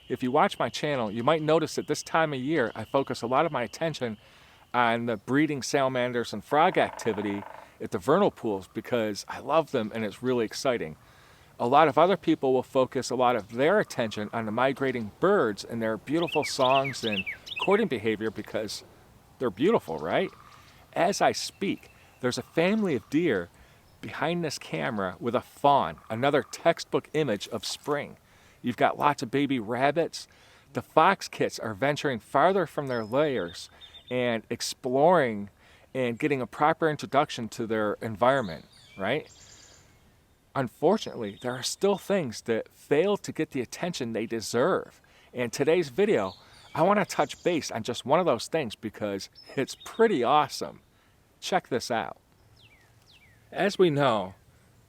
If you watch my channel, you might notice that this time of year I focus a lot of my attention on the breeding salamanders and frog activity at the vernal pools because I love them and it's really exciting. A lot of other people will focus a lot of their attention on the migrating birds and their beautiful songs and courting behavior because they're beautiful, right? As I speak, there's a family of deer behind this camera with a fawn, another textbook image of spring. You've got lots of baby rabbits. The fox kits are venturing farther from their lairs and exploring and getting a proper introduction to their environment, right? Unfortunately, there are still things that fail to get the attention they deserve. In today's video, I want to touch base on just one of those things because it's pretty awesome. Check this out. As we know,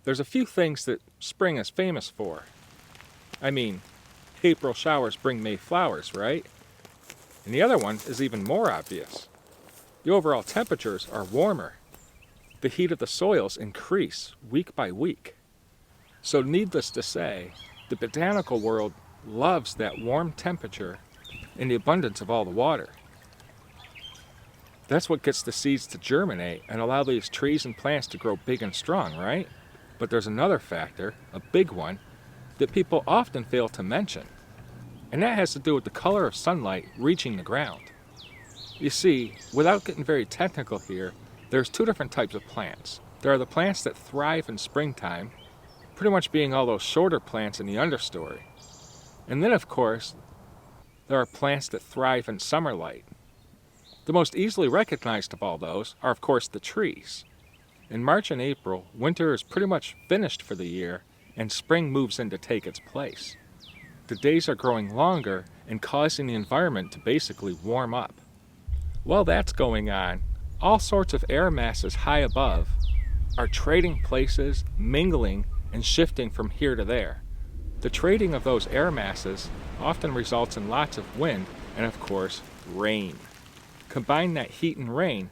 there's a few things that spring is famous for. I mean, April showers bring May flowers, right? And the other one is even more obvious. The overall temperatures are warmer. The heat of the soils increase week by week. So needless to say, the botanical world loves that warm temperature and the abundance of all the water. That's what gets the seeds to germinate and allow these trees and plants to grow big and strong, right? But there's another factor, a big one, that people often fail to mention. And that has to do with the color of sunlight reaching the ground. You see, without getting very technical here, there's two different types of plants. There are the plants that thrive in springtime, pretty much being all those shorter plants in the understory. And then, of course, there are plants that thrive in summer light. The most easily recognized of all those are, of course, the trees. In March and April, winter is pretty much finished for the year, and spring moves in to take its place. The days are growing longer and causing the environment to basically warm up. While that's going on, all sorts of air masses high above are trading places, mingling, and shifting from here to there. The trading of those air masses often results in lots of wind and, of course, rain. Combine that heat and rain,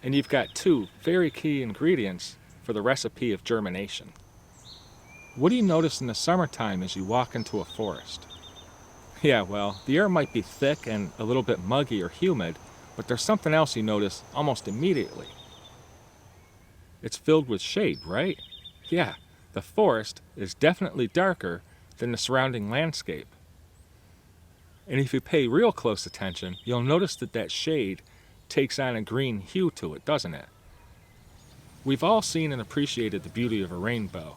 and you've got two very key ingredients for the recipe of germination. What do you notice in the summertime as you walk into a forest? Yeah, well, the air might be thick and a little bit muggy or humid, but there's something else you notice almost immediately. It's filled with shade, right? Yeah, the forest is definitely darker than the surrounding landscape. And if you pay real close attention, you'll notice that that shade takes on a green hue to it, doesn't it? We've all seen and appreciated the beauty of a rainbow,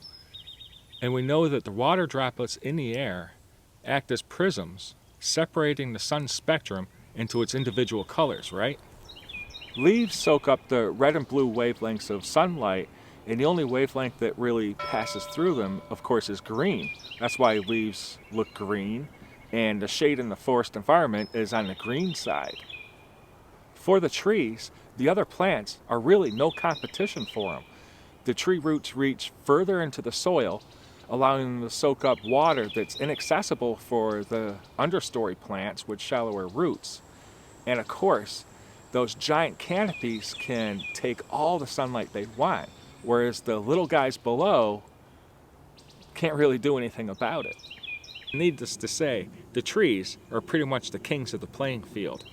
and we know that the water droplets in the air act as prisms, separating the sun's spectrum into its individual colors, right? Leaves soak up the red and blue wavelengths of sunlight, and the only wavelength that really passes through them, of course, is green. That's why leaves look green, and the shade in the forest environment is on the green side. For the trees, the other plants are really no competition for them. The tree roots reach further into the soil, allowing them to soak up water that's inaccessible for the understory plants with shallower roots. And of course, those giant canopies can take all the sunlight they want, whereas the little guys below can't really do anything about it. Needless to say, the trees are pretty much the kings of the playing field.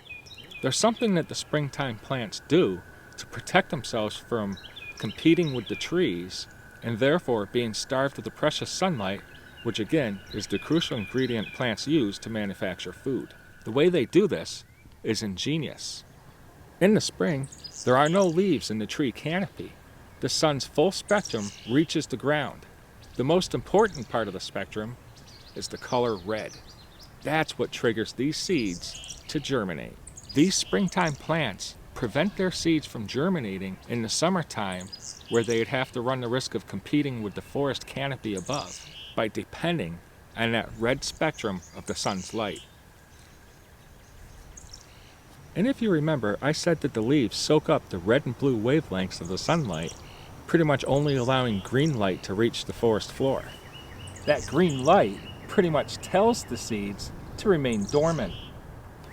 There's something that the springtime plants do to protect themselves from competing with the trees and therefore being starved of the precious sunlight, which again is the crucial ingredient plants use to manufacture food. The way they do this is ingenious. In the spring, there are no leaves in the tree canopy. The sun's full spectrum reaches the ground. The most important part of the spectrum is the color red. That's what triggers these seeds to germinate. These springtime plants prevent their seeds from germinating in the summertime, where they'd have to run the risk of competing with the forest canopy above by depending on that red spectrum of the sun's light. And if you remember, I said that the leaves soak up the red and blue wavelengths of the sunlight, pretty much only allowing green light to reach the forest floor. That green light pretty much tells the seeds to remain dormant.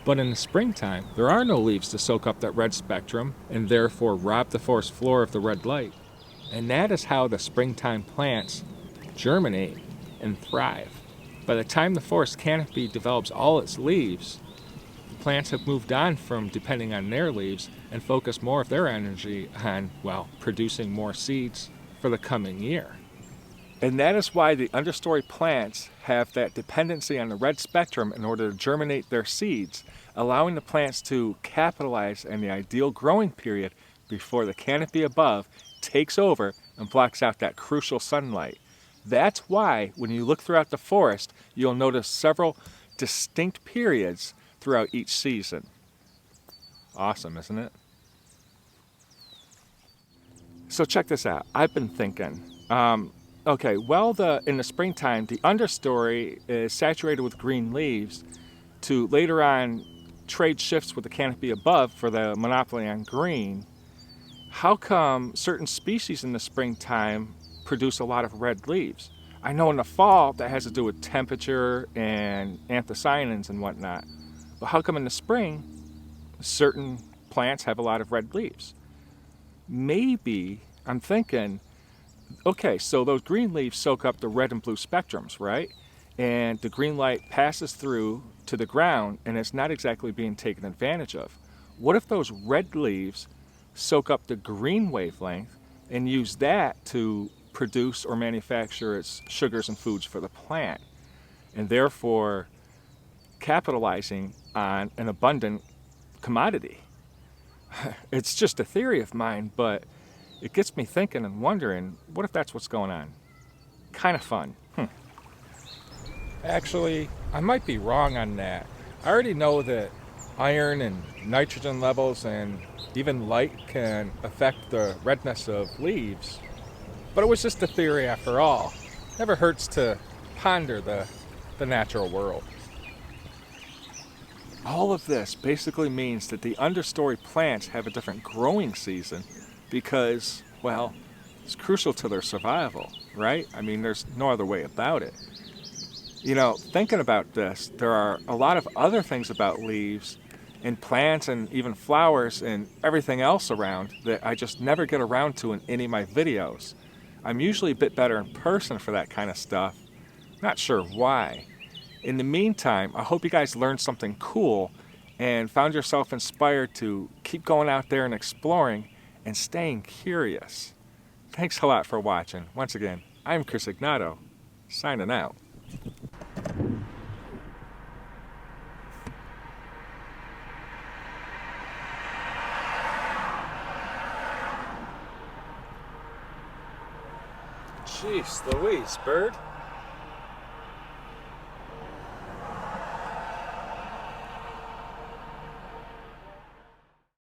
But in the springtime, there are no leaves to soak up that red spectrum and therefore rob the forest floor of the red light. And that is how the springtime plants germinate and thrive. By the time the forest canopy develops all its leaves, plants have moved on from depending on their leaves and focus more of their energy on, well, producing more seeds for the coming year. And that is why the understory plants have that dependency on the red spectrum in order to germinate their seeds, allowing the plants to capitalize on the ideal growing period before the canopy above takes over and blocks out that crucial sunlight. That's why when you look throughout the forest, you'll notice several distinct periods throughout each season. Awesome, isn't it? So check this out. I've been thinking, okay, well, in the springtime, the understory is saturated with green leaves to later on trade shifts with the canopy above for the monopoly on green. How come certain species in the springtime produce a lot of red leaves? I know in the fall that has to do with temperature and anthocyanins and whatnot. But how come in the spring certain plants have a lot of red leaves? Maybe, I'm thinking, okay, so those green leaves soak up the red and blue spectrums, right? And the green light passes through to the ground and it's not exactly being taken advantage of. What if those red leaves soak up the green wavelength and use that to produce or manufacture its sugars and foods for the plant, and therefore capitalizing on an abundant commodity? It's just a theory of mine, but it gets me thinking and wondering, what if that's what's going on? Kind of fun. Actually, I might be wrong on that. I already know that iron and nitrogen levels and even light can affect the redness of leaves, but it was just a theory after all. Never hurts to ponder the natural world. All of this basically means that the understory plants have a different growing season because, well, it's crucial to their survival, right? I mean, there's no other way about it. You know, thinking about this, there are a lot of other things about leaves and plants and even flowers and everything else around that I just never get around to in any of my videos. I'm usually a bit better in person for that kind of stuff. Not sure why. In the meantime, I hope you guys learned something cool and found yourself inspired to keep going out there and exploring and staying curious. Thanks a lot for watching. Once again, I'm Chris Ignato, signing out. Jeez Louise, Bird.